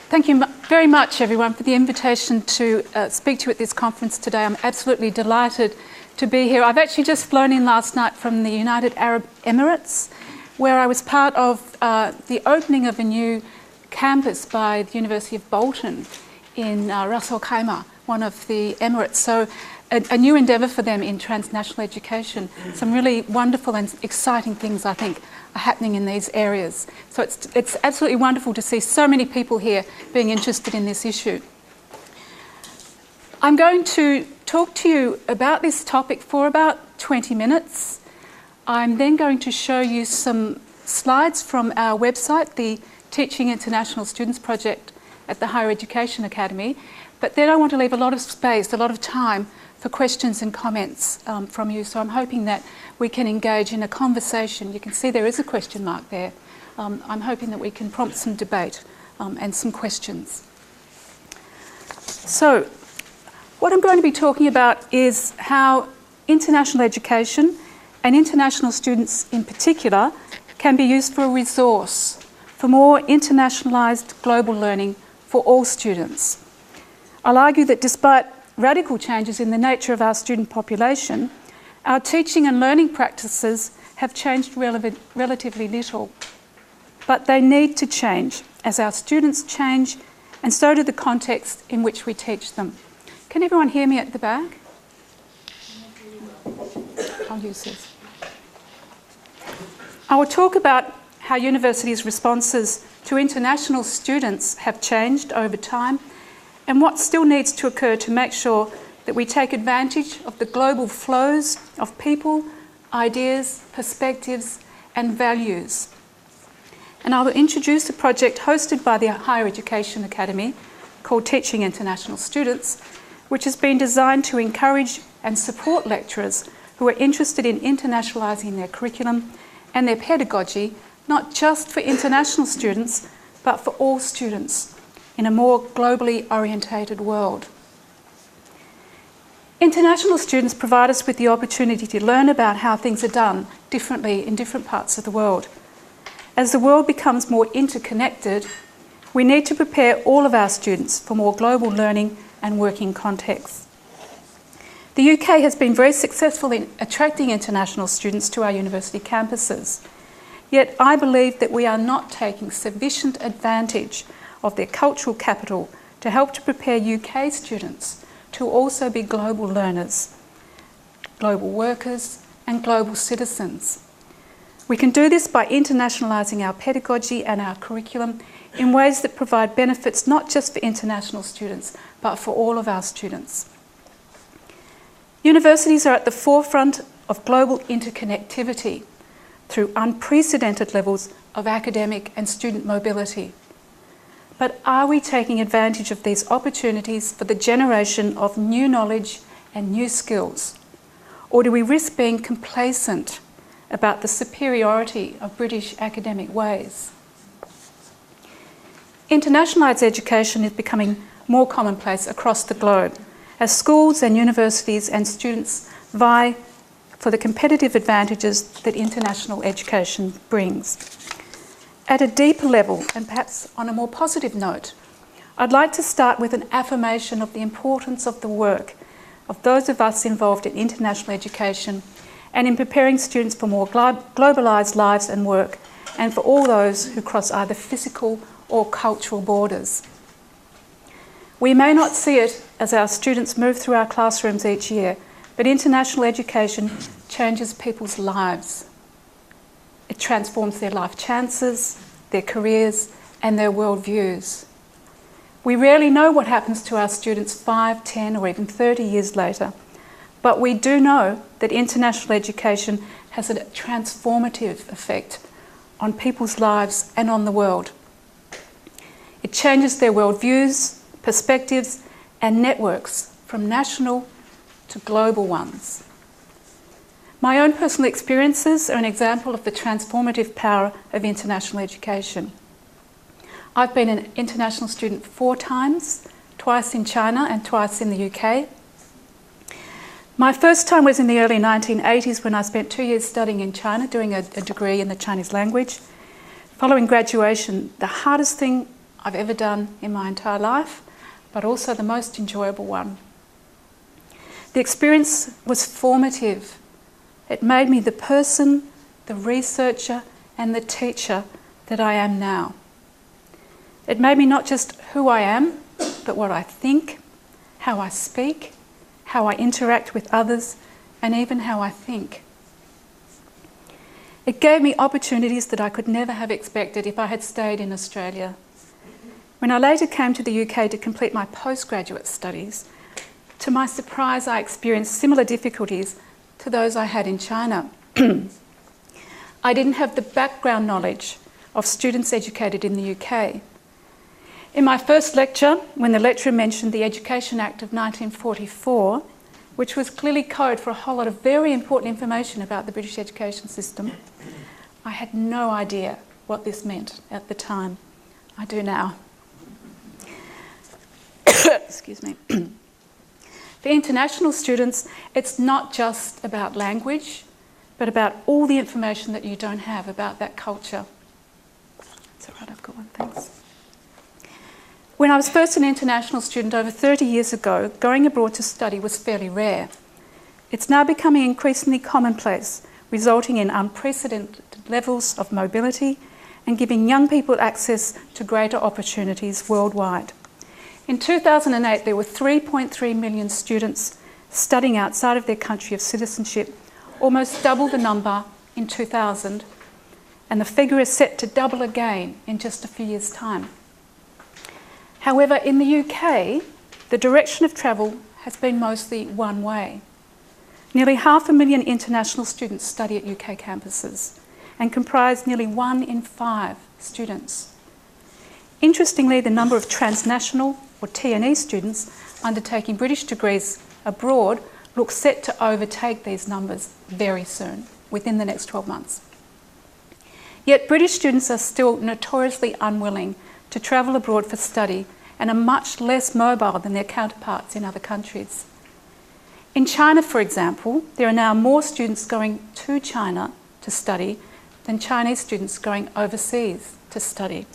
Thank you very much, everyone, for the invitation to speak to you at this conference today. I'm absolutely delighted to be here. I've actually just flown in last night from the United Arab Emirates, where I was part of the opening of a new campus by the University of Bolton in Ras Al Khaimah, one of the Emirates. So a new endeavour for them in transnational education. Some really wonderful and exciting things, I think, are happening in these areas. So it's absolutely wonderful to see so many people here being interested in this issue. I'm going to talk to you about this topic for about 20 minutes. I'm then going to show you some slides from our website, the Teaching International Students Project at the Higher Education Academy. But then I want to leave a lot of space, a lot of time for questions and comments from you. So I'm hoping that we can engage in a conversation. You can see there is a question mark there. I'm hoping that we can prompt some debate and some questions. So what I'm going to be talking about is how international education and international students in particular can be used for a resource for more internationalised global learning for all students. I'll argue that despite radical changes in the nature of our student population, our teaching and learning practices have changed relatively little. But they need to change as our students change, and so do the context in which we teach them. Can everyone hear me at the back? I'll use this. I will talk about how universities' responses to international students have changed over time and what still needs to occur to make sure that we take advantage of the global flows of people, ideas, perspectives and values. And I will introduce a project hosted by the Higher Education Academy called Teaching International Students, which has been designed to encourage and support lecturers who are interested in internationalising their curriculum and their pedagogy, not just for international students, but for all students in a more globally orientated world. International students provide us with the opportunity to learn about how things are done differently in different parts of the world. As the world becomes more interconnected, we need to prepare all of our students for more global learning and working contexts. The UK has been very successful in attracting international students to our university campuses, yet I believe that we are not taking sufficient advantage of their cultural capital to help to prepare UK students to also be global learners, global workers and global citizens. We can do this by internationalising our pedagogy and our curriculum in ways that provide benefits not just for international students, but for all of our students. Universities are at the forefront of global interconnectivity through unprecedented levels of academic and student mobility. But are we taking advantage of these opportunities for the generation of new knowledge and new skills? Or do we risk being complacent about the superiority of British academic ways? Internationalised education is becoming more commonplace across the globe as schools and universities and students vie for the competitive advantages that international education brings. At a deeper level, and perhaps on a more positive note, I'd like to start with an affirmation of the importance of the work of those of us involved in international education and in preparing students for more globalised lives and work, and for all those who cross either physical or cultural borders. We may not see it as our students move through our classrooms each year, but international education changes people's lives. It transforms their life chances, their careers, and their worldviews. We rarely know what happens to our students 5, 10, or even 30 years later, but we do know that international education has a transformative effect on people's lives and on the world. It changes their worldviews, perspectives, and networks from national to global ones. My own personal experiences are an example of the transformative power of international education. I've been an international student 4 times, twice in China and twice in the UK. My first time was in the early 1980s when I spent 2 years studying in China, doing a degree in the Chinese language. Following graduation, the hardest thing I've ever done in my entire life, but also the most enjoyable one. The experience was formative. It made me the person, the researcher, and the teacher that I am now. It made me not just who I am, but what I think, how I speak, how I interact with others, and even how I think. It gave me opportunities that I could never have expected if I had stayed in Australia. When I later came to the UK to complete my postgraduate studies, to my surprise I experienced similar difficulties to those I had in China. I didn't have the background knowledge of students educated in the UK. In my first lecture, when the lecturer mentioned the Education Act of 1944, which was clearly code for a whole lot of very important information about the British education system, I had no idea what this meant at the time. I do now. Excuse me. For international students, it's not just about language, but about all the information that you don't have about that culture. It's all right, I've got one, thanks. When I was first an international student over 30 years ago, going abroad to study was fairly rare. It's now becoming increasingly commonplace, resulting in unprecedented levels of mobility and giving young people access to greater opportunities worldwide. In 2008, there were 3.3 million students studying outside of their country of citizenship, almost double the number in 2000, and the figure is set to double again in just a few years' time. However, in the UK, the direction of travel has been mostly one way. Nearly 500,000 international students study at UK campuses and comprise nearly 1 in 5 students. Interestingly, the number of transnational or T&E students undertaking British degrees abroad looks set to overtake these numbers very soon, within the next 12 months. Yet British students are still notoriously unwilling to travel abroad for study and are much less mobile than their counterparts in other countries. In China, for example, there are now more students going to China to study than Chinese students going overseas to study.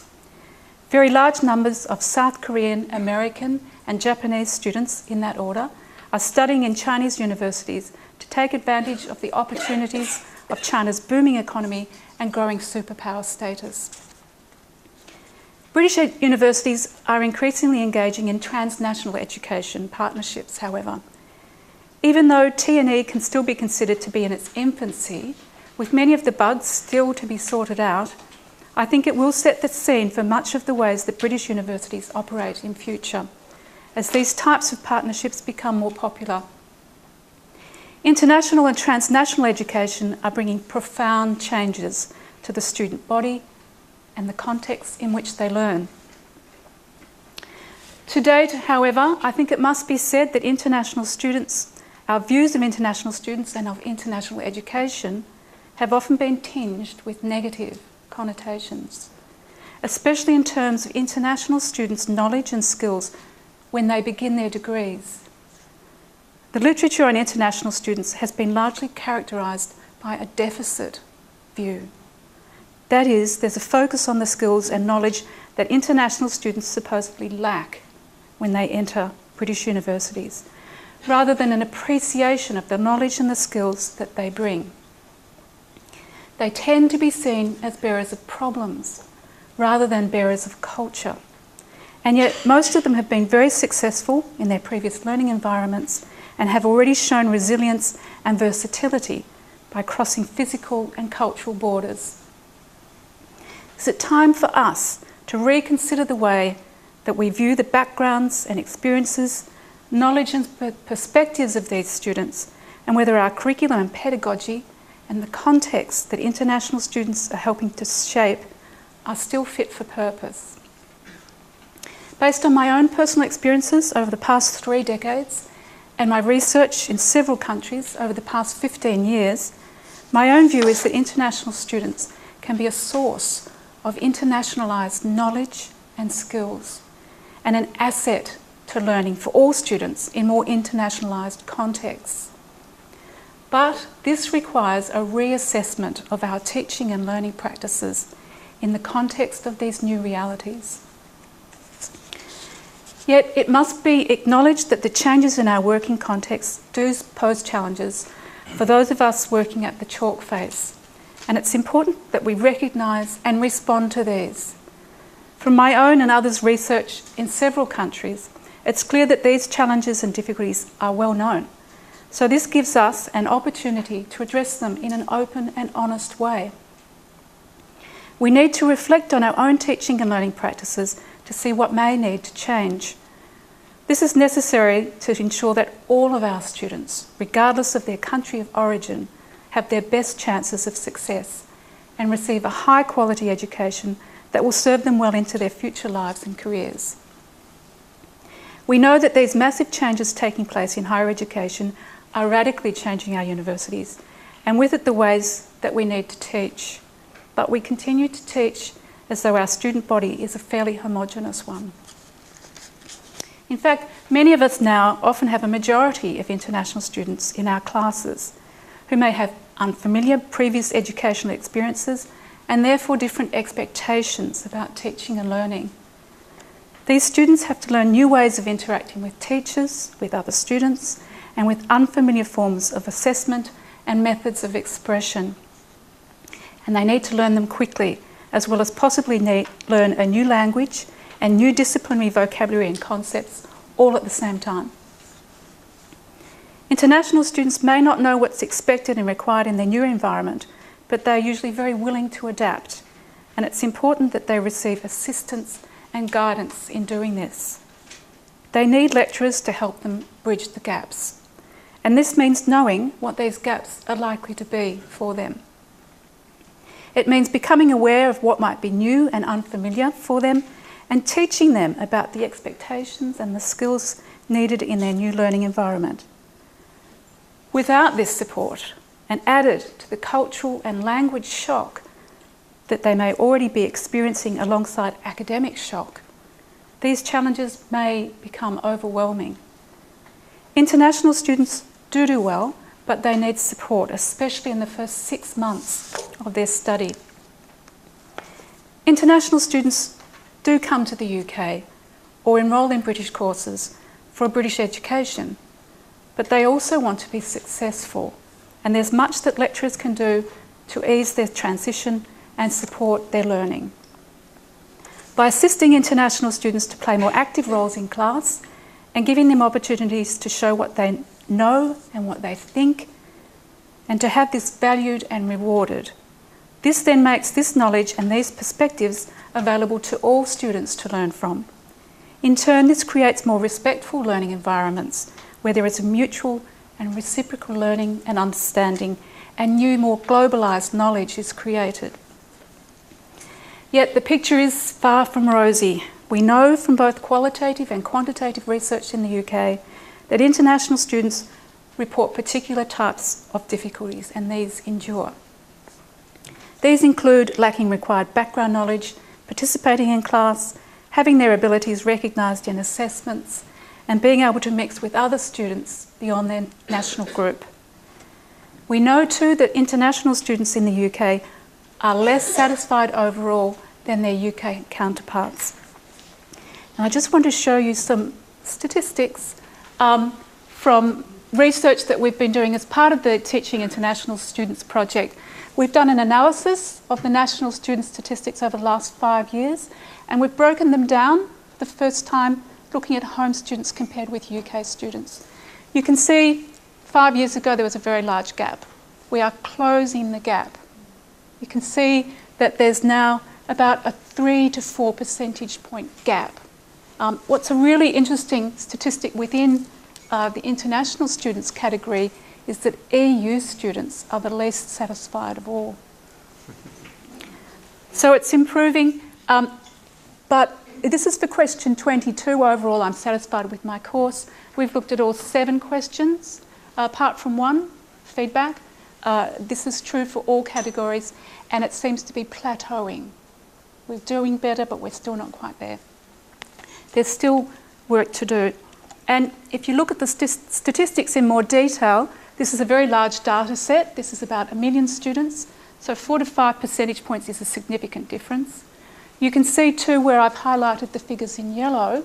Very large numbers of South Korean, American and Japanese students, in that order, are studying in Chinese universities to take advantage of the opportunities of China's booming economy and growing superpower status. British universities are increasingly engaging in transnational education partnerships, however. Even though T&E can still be considered to be in its infancy, with many of the bugs still to be sorted out, I think it will set the scene for much of the ways that British universities operate in future, as these types of partnerships become more popular. International and transnational education are bringing profound changes to the student body and the context in which they learn. To date, however, I think it must be said that international students, our views of international students and of international education have often been tinged with negative connotations, especially in terms of international students' knowledge and skills when they begin their degrees. The literature on international students has been largely characterised by a deficit view. That is, there's a focus on the skills and knowledge that international students supposedly lack when they enter British universities, rather than an appreciation of the knowledge and the skills that they bring. They tend to be seen as bearers of problems, rather than bearers of culture. And yet most of them have been very successful in their previous learning environments and have already shown resilience and versatility by crossing physical and cultural borders. Is it time for us to reconsider the way that we view the backgrounds and experiences, knowledge and perspectives of these students, and whether our curriculum and pedagogy and the context that international students are helping to shape are still fit for purpose? Based on my own personal experiences over the past 3 decades and my research in several countries over the past 15 years, my own view is that international students can be a source of internationalised knowledge and skills and an asset to learning for all students in more internationalised contexts. But this requires a reassessment of our teaching and learning practices in the context of these new realities. Yet it must be acknowledged that the changes in our working context do pose challenges for those of us working at the chalk face, and it's important that we recognise and respond to these. From my own and others' research in several countries, it's clear that these challenges and difficulties are well known. So this gives us an opportunity to address them in an open and honest way. We need to reflect on our own teaching and learning practices to see what may need to change. This is necessary to ensure that all of our students, regardless of their country of origin, have their best chances of success and receive a high-quality education that will serve them well into their future lives and careers. We know that these massive changes taking place in higher education are radically changing our universities, and with it the ways that we need to teach. But we continue to teach as though our student body is a fairly homogenous one. In fact, many of us now often have a majority of international students in our classes who may have unfamiliar previous educational experiences and therefore different expectations about teaching and learning. These students have to learn new ways of interacting with teachers, with other students, and with unfamiliar forms of assessment and methods of expression. And they need to learn them quickly, as well as possibly learn a new language and new disciplinary vocabulary and concepts all at the same time. International students may not know what's expected and required in their new environment, but they're usually very willing to adapt, and it's important that they receive assistance and guidance in doing this. They need lecturers to help them bridge the gaps, and this means knowing what these gaps are likely to be for them. It means becoming aware of what might be new and unfamiliar for them and teaching them about the expectations and the skills needed in their new learning environment. Without this support, and added to the cultural and language shock that they may already be experiencing alongside academic shock, these challenges may become overwhelming. International students do well, but they need support, especially in the first 6 months of their study. International students do come to the UK or enrol in British courses for a British education, but they also want to be successful, and there's much that lecturers can do to ease their transition and support their learning. By assisting international students to play more active roles in class and giving them opportunities to show what they know and what they think, and to have this valued and rewarded. This then makes this knowledge and these perspectives available to all students to learn from. In turn, this creates more respectful learning environments where there is a mutual and reciprocal learning and understanding, and new, more globalised knowledge is created. Yet the picture is far from rosy. We know from both qualitative and quantitative research in the UK that international students report particular types of difficulties, and these endure. These include lacking required background knowledge, participating in class, having their abilities recognised in assessments, and being able to mix with other students beyond their national group. We know too that international students in the UK are less satisfied overall than their UK counterparts. And I just want to show you some statistics from research that we've been doing as part of the Teaching International Students project. We've done an analysis of the national student statistics over the last 5 years, and we've broken them down for the first time looking at home students compared with UK students. You can see 5 years ago there was a very large gap. We are closing the gap. You can see that there's now about a 3 to 4 percentage point gap. What's a really interesting statistic within the international students category is that EU students are the least satisfied of all. So it's improving, but this is for question 22 overall. I'm satisfied with my course. We've looked at all 7 questions, apart from one, feedback. This is true for all categories, and it seems to be plateauing. We're doing better, but we're still not quite there. There's still work to do. And if you look at the statistics in more detail, this is a very large data set. This is about 1 million students. So 4 to 5 percentage points is a significant difference. You can see too where I've highlighted the figures in yellow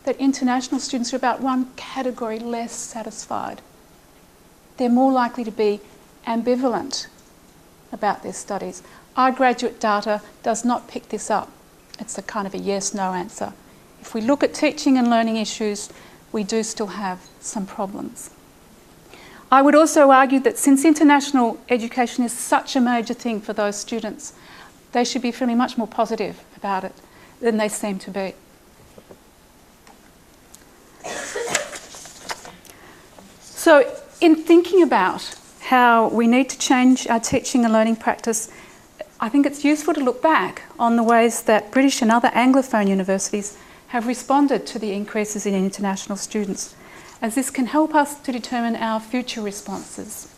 that international students are about one category less satisfied. They're more likely to be ambivalent about their studies. Our graduate data does not pick this up. It's a kind of a yes-no answer. If we look at teaching and learning issues, we do still have some problems. I would also argue that since international education is such a major thing for those students, they should be feeling much more positive about it than they seem to be. So, in thinking about how we need to change our teaching and learning practice, I think it's useful to look back on the ways that British and other Anglophone universities have responded to the increases in international students, as this can help us to determine our future responses.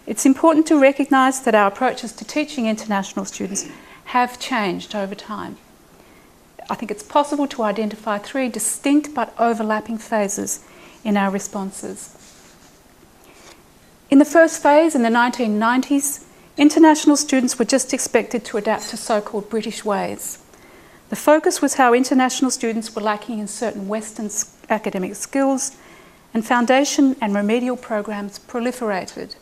It's important to recognise that our approaches to teaching international students have changed over time. I think it's possible to identify three distinct but overlapping phases in our responses. In the first phase, in the 1990s, international students were just expected to adapt to so-called British ways. The focus was how international students were lacking in certain Western academic skills, and foundation and remedial programs proliferated.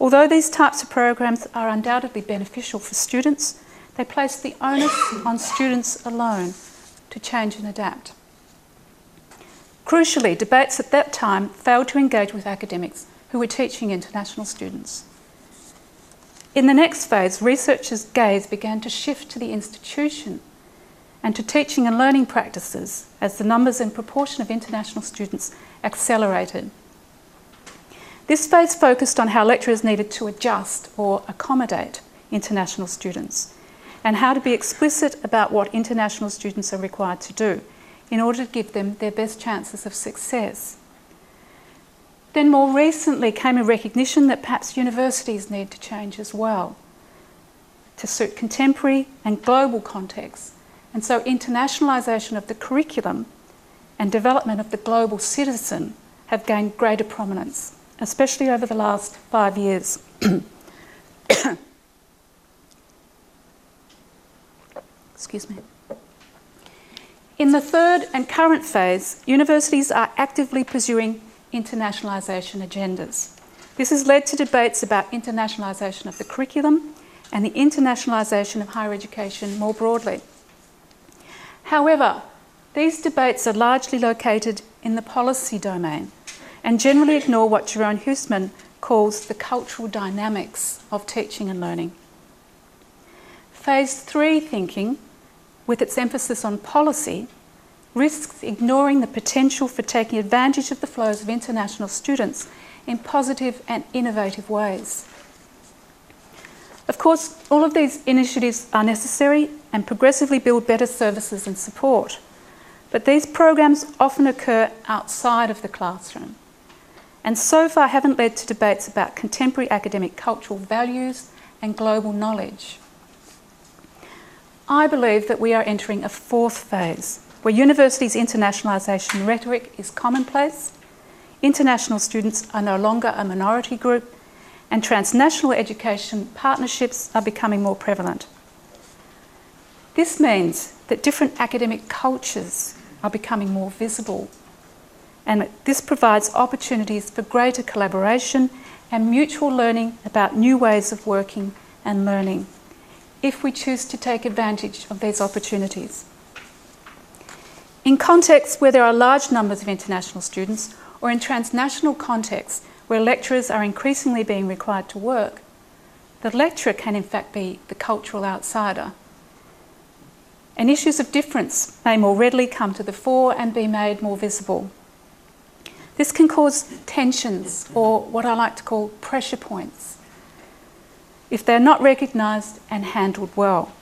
Although these types of programs are undoubtedly beneficial for students, they place the onus on students alone to change and adapt. Crucially, debates at that time failed to engage with academics who were teaching international students. In the next phase, researchers' gaze began to shift to the institution and to teaching and learning practices as the numbers and proportion of international students accelerated. This phase focused on how lecturers needed to adjust or accommodate international students and how to be explicit about what international students are required to do in order to give them their best chances of success. Then more recently came a recognition that perhaps universities need to change as well to suit contemporary and global contexts. And so internationalisation of the curriculum and development of the global citizen have gained greater prominence, especially over the last 5 years. Excuse me. In the third and current phase, universities are actively pursuing internationalisation agendas. This has led to debates about internationalisation of the curriculum and the internationalisation of higher education more broadly. However, these debates are largely located in the policy domain and generally ignore what Jerome Hussman calls the cultural dynamics of teaching and learning. Phase 3 thinking, with its emphasis on policy, risks ignoring the potential for taking advantage of the flows of international students in positive and innovative ways. Of course, all of these initiatives are necessary and progressively build better services and support, but these programs often occur outside of the classroom and so far haven't led to debates about contemporary academic cultural values and global knowledge. I believe that we are entering a fourth phase, where universities' internationalisation rhetoric is commonplace, international students are no longer a minority group, and transnational education partnerships are becoming more prevalent. This means that different academic cultures are becoming more visible, and this provides opportunities for greater collaboration and mutual learning about new ways of working and learning, if we choose to take advantage of these opportunities. In contexts where there are large numbers of international students, or in transnational contexts where lecturers are increasingly being required to work, the lecturer can in fact be the cultural outsider. And issues of difference may more readily come to the fore and be made more visible. This can cause tensions, or what I like to call pressure points, if they're not recognised and handled well.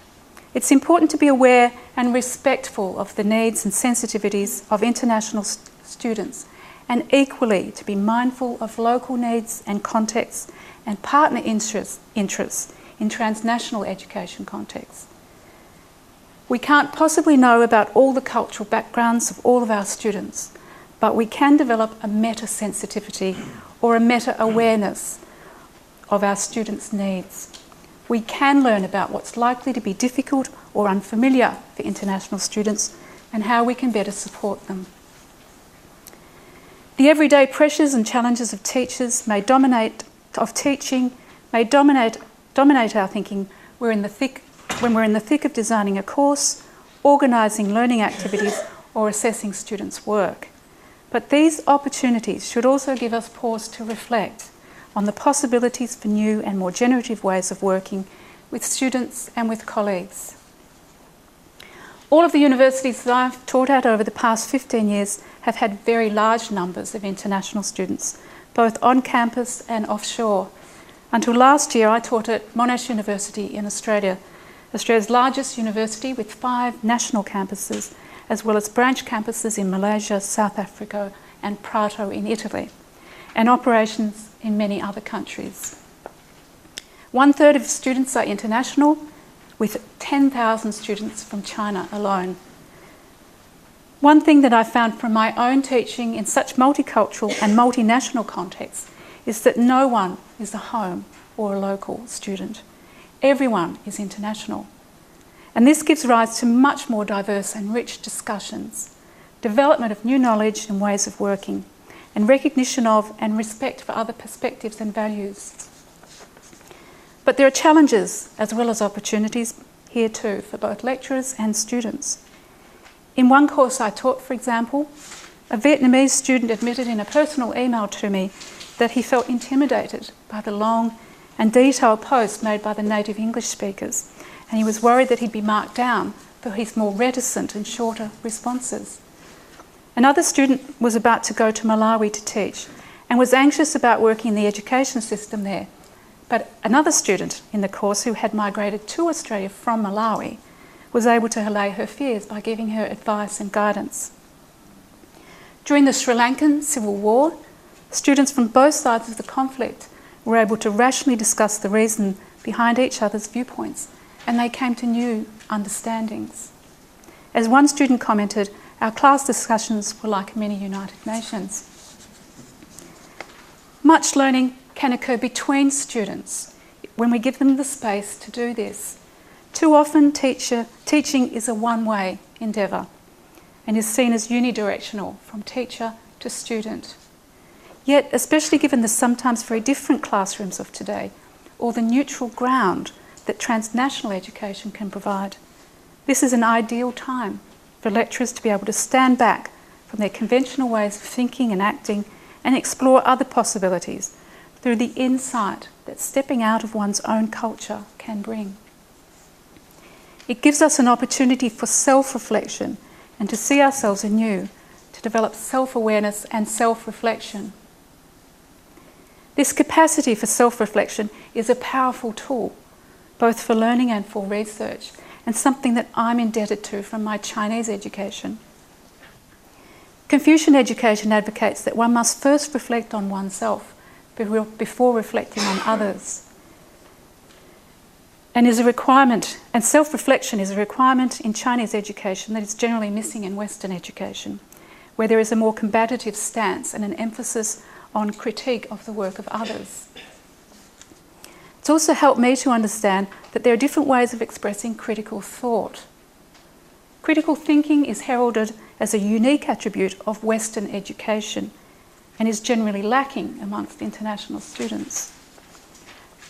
It's important to be aware and respectful of the needs and sensitivities of international students, and equally to be mindful of local needs and contexts and partner interests in transnational education contexts. We can't possibly know about all the cultural backgrounds of all of our students, but we can develop a meta-sensitivity or a meta-awareness of our students' needs. We can learn about what's likely to be difficult or unfamiliar for international students and how we can better support them. The everyday pressures and challenges of teachers may dominate our thinking when we're in the thick of designing a course, organising learning activities, or assessing students' work. But these opportunities should also give us pause to reflect on the possibilities for new and more generative ways of working with students and with colleagues. All of the universities that I've taught at over the past 15 years have had very large numbers of international students, both on campus and offshore. Until last year, I taught at Monash University in Australia, Australia's largest university with 5 national campuses, as well as branch campuses in Malaysia, South Africa, and Prato in Italy, and operations in many other countries. 1/3 of students are international, with 10,000 students from China alone. One thing that I found from my own teaching in such multicultural and multinational contexts is that no one is a home or a local student. Everyone is international. And this gives rise to much more diverse and rich discussions, development of new knowledge and ways of working, and recognition of and respect for other perspectives and values. But there are challenges as well as opportunities here too for both lecturers and students. In one course I taught, for example, a Vietnamese student admitted in a personal email to me that he felt intimidated by the long and detailed posts made by the native English speakers, and he was worried that he'd be marked down for his more reticent and shorter responses. Another student was about to go to Malawi to teach and was anxious about working in the education system there. But another student in the course who had migrated to Australia from Malawi was able to allay her fears by giving her advice and guidance. During the Sri Lankan Civil War, students from both sides of the conflict were able to rationally discuss the reason behind each other's viewpoints, and they came to new understandings. As one student commented, our class discussions were like a mini United Nations. Much learning can occur between students when we give them the space to do this. Too often teaching is a one-way endeavour and is seen as unidirectional from teacher to student. Yet, especially given the sometimes very different classrooms of today, or the neutral ground that transnational education can provide, this is an ideal time for lecturers to be able to stand back from their conventional ways of thinking and acting and explore other possibilities through the insight that stepping out of one's own culture can bring. It gives us an opportunity for self-reflection and to see ourselves anew, to develop self-awareness and self-reflection. This capacity for self-reflection is a powerful tool, both for learning and for research, and something that I'm indebted to from my Chinese education. Confucian education advocates that one must first reflect on oneself before reflecting on others. And self-reflection is a requirement in Chinese education that is generally missing in Western education, where there is a more combative stance and an emphasis on critique of the work of others. It's also helped me to understand that there are different ways of expressing critical thought. Critical thinking is heralded as a unique attribute of Western education and is generally lacking amongst international students.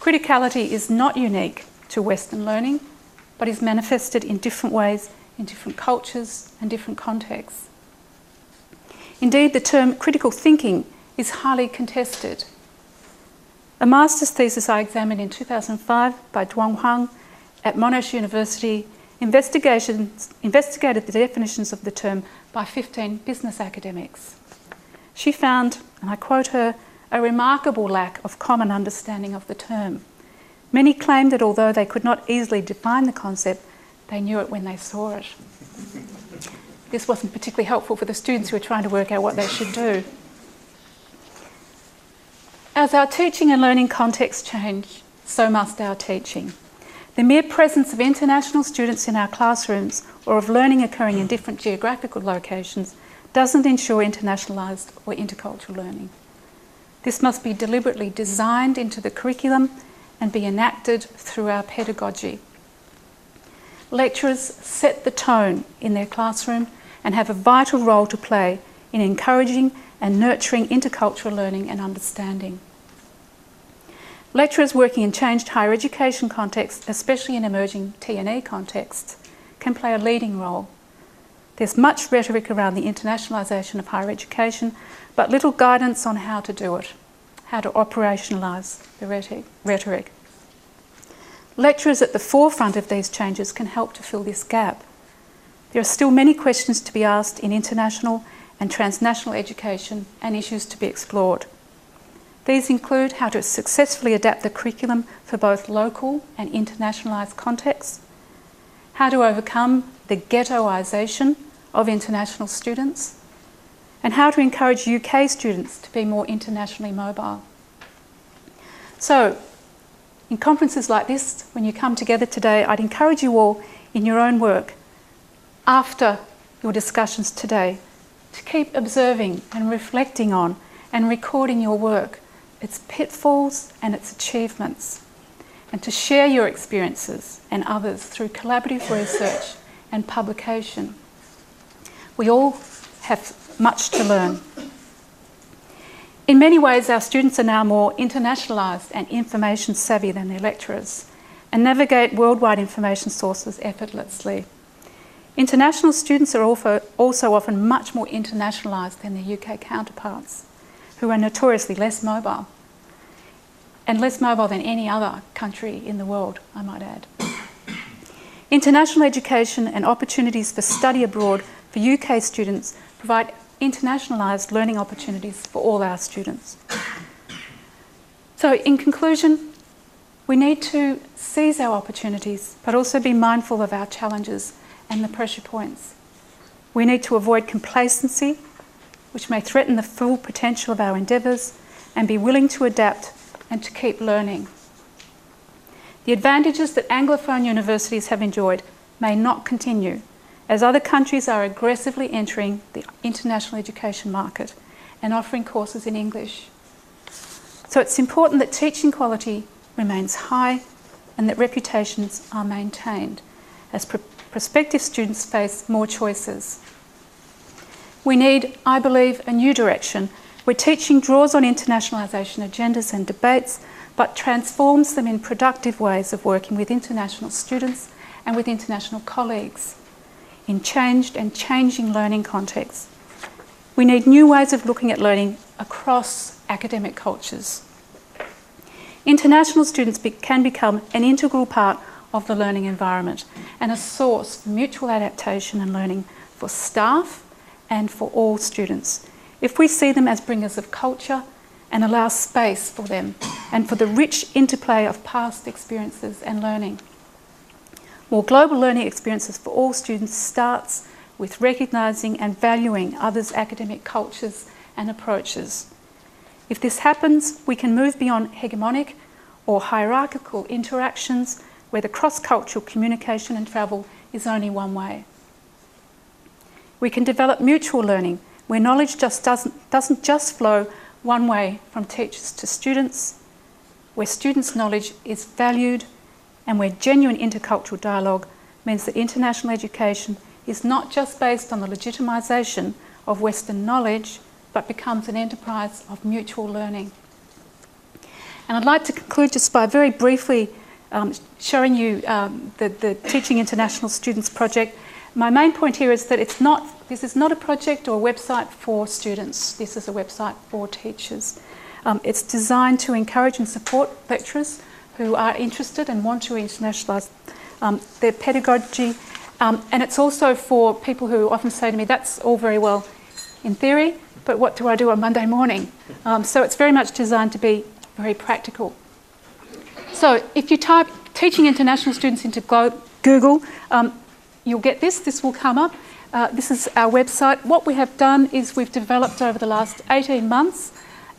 Criticality is not unique to Western learning, but is manifested in different ways in different cultures and different contexts. Indeed, the term critical thinking is highly contested. A master's thesis I examined in 2005 by Duong Huang at Monash University investigated the definitions of the term by 15 business academics. She found, and I quote her, a remarkable lack of common understanding of the term. Many claimed that although they could not easily define the concept, they knew it when they saw it. This wasn't particularly helpful for the students who were trying to work out what they should do. As our teaching and learning contexts change, so must our teaching. The mere presence of international students in our classrooms or of learning occurring in different geographical locations doesn't ensure internationalised or intercultural learning. This must be deliberately designed into the curriculum and be enacted through our pedagogy. Lecturers set the tone in their classroom and have a vital role to play in encouraging and nurturing intercultural learning and understanding. Lecturers working in changed higher education contexts, especially in emerging T&E contexts, can play a leading role. There's much rhetoric around the internationalisation of higher education, but little guidance on how to do it, how to operationalise the rhetoric. Lecturers at the forefront of these changes can help to fill this gap. There are still many questions to be asked in international and transnational education and issues to be explored. These include how to successfully adapt the curriculum for both local and internationalised contexts, how to overcome the ghettoisation of international students, and how to encourage UK students to be more internationally mobile. So, in conferences like this, when you come together today, I'd encourage you all in your own work, after your discussions today, to keep observing and reflecting on and recording your work, its pitfalls and its achievements, and to share your experiences and others through collaborative research and publication. We all have much to learn. In many ways, our students are now more internationalised and information savvy than their lecturers and navigate worldwide information sources effortlessly. International students are also often much more internationalised than their UK counterparts, who are notoriously less mobile, and less mobile than any other country in the world, I might add. International education and opportunities for study abroad for UK students provide internationalised learning opportunities for all our students. So in conclusion, we need to seize our opportunities, but also be mindful of our challenges and the pressure points. We need to avoid complacency, which may threaten the full potential of our endeavours, and be willing to adapt and to keep learning. The advantages that Anglophone universities have enjoyed may not continue, as other countries are aggressively entering the international education market and offering courses in English. So it's important that teaching quality remains high and that reputations are maintained as prospective students face more choices. We need, I believe, a new direction where teaching draws on internationalisation agendas and debates, but transforms them in productive ways of working with international students and with international colleagues in changed and changing learning contexts. We need new ways of looking at learning across academic cultures. International students can become an integral part of the learning environment and a source for mutual adaptation and learning for staff and for all students, if we see them as bringers of culture and allow space for them and for the rich interplay of past experiences and learning. More global learning experiences for all students starts with recognising and valuing others' academic cultures and approaches. If this happens, we can move beyond hegemonic or hierarchical interactions where the cross-cultural communication and travel is only one way. We can develop mutual learning where knowledge doesn't just flow one way from teachers to students, where students' knowledge is valued, and where genuine intercultural dialogue means that international education is not just based on the legitimisation of Western knowledge, but becomes an enterprise of mutual learning. And I'd like to conclude just by very briefly showing you the Teaching International Students project. My main point here is that this is not a project or a website for students. This is a website for teachers. It's designed to encourage and support lecturers who are interested and want to internationalise their pedagogy. And it's also for people who often say to me, that's all very well in theory, but what do I do on Monday morning? So it's very much designed to be very practical. So if you type Teaching International Students into Google, you'll get this. This will come up. This is our website. What we have done is we've developed over the last 18 months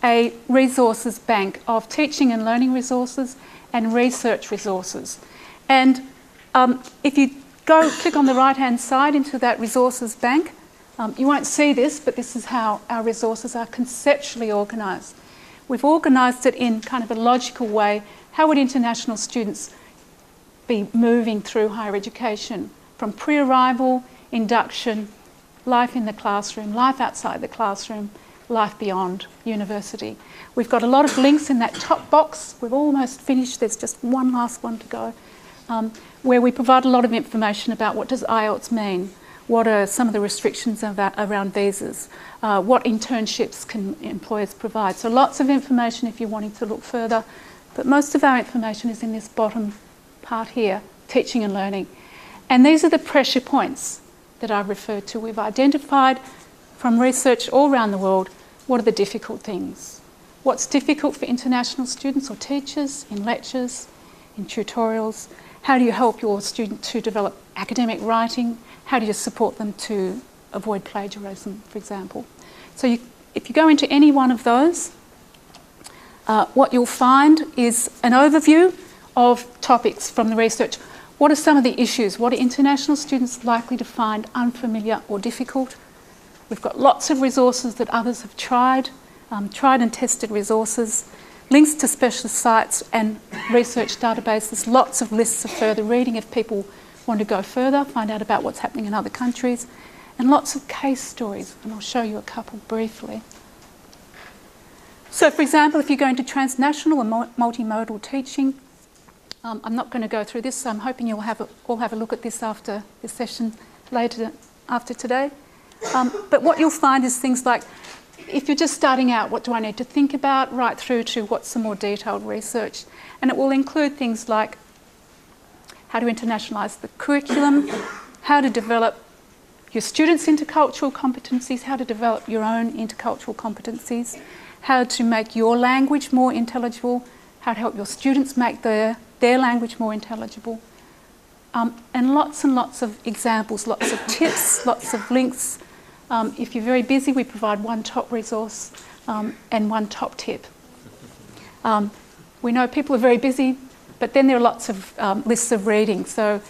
a resources bank of teaching and learning resources and research resources. And if you click on the right-hand side into that resources bank, you won't see this, but this is how our resources are conceptually organised. We've organised it in kind of a logical way. How would international students be moving through higher education from pre-arrival, induction, life in the classroom, life outside the classroom, life beyond university. We've got a lot of links in that top box. We've almost finished. There's just one last one to go, where we provide a lot of information about what does IELTS mean, what are some of the restrictions around visas, what internships can employers provide. So lots of information if you're wanting to look further, but most of our information is in this bottom part here, teaching and learning. And these are the pressure points that I've referred to. We've identified from research all around the world what are the difficult things. What's difficult for international students or teachers in lectures, in tutorials? How do you help your student to develop academic writing? How do you support them to avoid plagiarism, for example? So if you go into any one of those, what you'll find is an overview of topics from the research. What are some of the issues? What are international students likely to find unfamiliar or difficult? We've got lots of resources that others have tried and tested resources, links to specialist sites and research databases, lots of lists of further reading if people want to go further, find out about what's happening in other countries, and lots of case stories, and I'll show you a couple briefly. So, for example, if you're going to transnational or multimodal teaching, I'm not going to go through this, so I'm hoping you'll all have a look at this after this session later after today. But what you'll find is things like, if you're just starting out, what do I need to think about, right through to what's some more detailed research. And it will include things like how to internationalise the curriculum, how to develop your students' intercultural competencies, how to develop your own intercultural competencies, how to make your language more intelligible, how to help your students make their language more intelligible, and lots of examples, lots of tips, lots of links. If you're very busy, we provide one top resource and one top tip. We know people are very busy, but then there are lots of lists of reading, so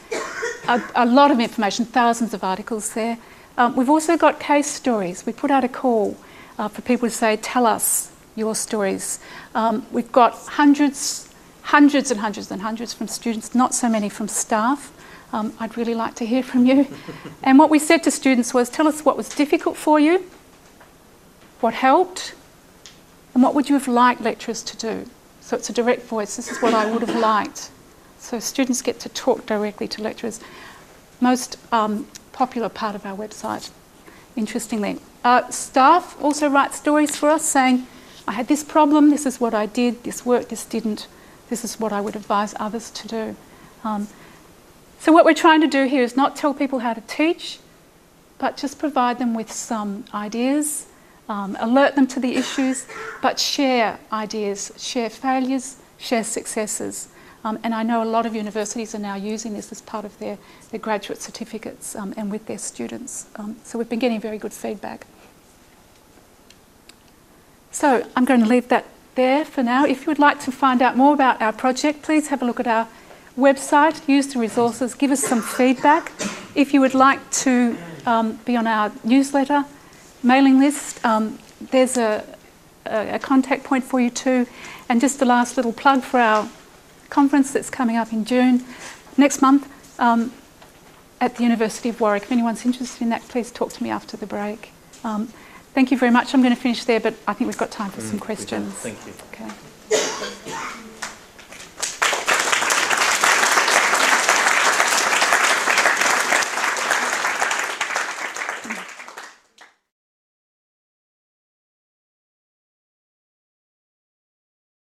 a lot of information, thousands of articles there. We've also got case stories. We put out a call for people to say, tell us your stories. We've got hundreds and hundreds from students, not so many from staff. I'd really like to hear from you. And what we said to students was, tell us what was difficult for you, what helped, and what would you have liked lecturers to do. So it's a direct voice. This is what I would have liked. So students get to talk directly to lecturers. Most popular part of our website, interestingly. Staff also write stories for us saying, I had this problem, this is what I did, this worked, this didn't, this is what I would advise others to do. So what we're trying to do here is not tell people how to teach, but just provide them with some ideas, alert them to the issues, but share ideas, share failures, share successes. And I know a lot of universities are now using this as part of their graduate certificates and with their students. So we've been getting very good feedback. So I'm going to leave that there for now. If you would like to find out more about our project, please have a look at our website, use the resources, give us some feedback. If you would like to be on our newsletter, mailing list, there's a contact point for you too. And just the last little plug for our conference that's coming up in June next month at the University of Warwick. If anyone's interested in that, please talk to me after the break. Thank you very much. I'm going to finish there, but I think we've got time for some questions. Thank you. Okay.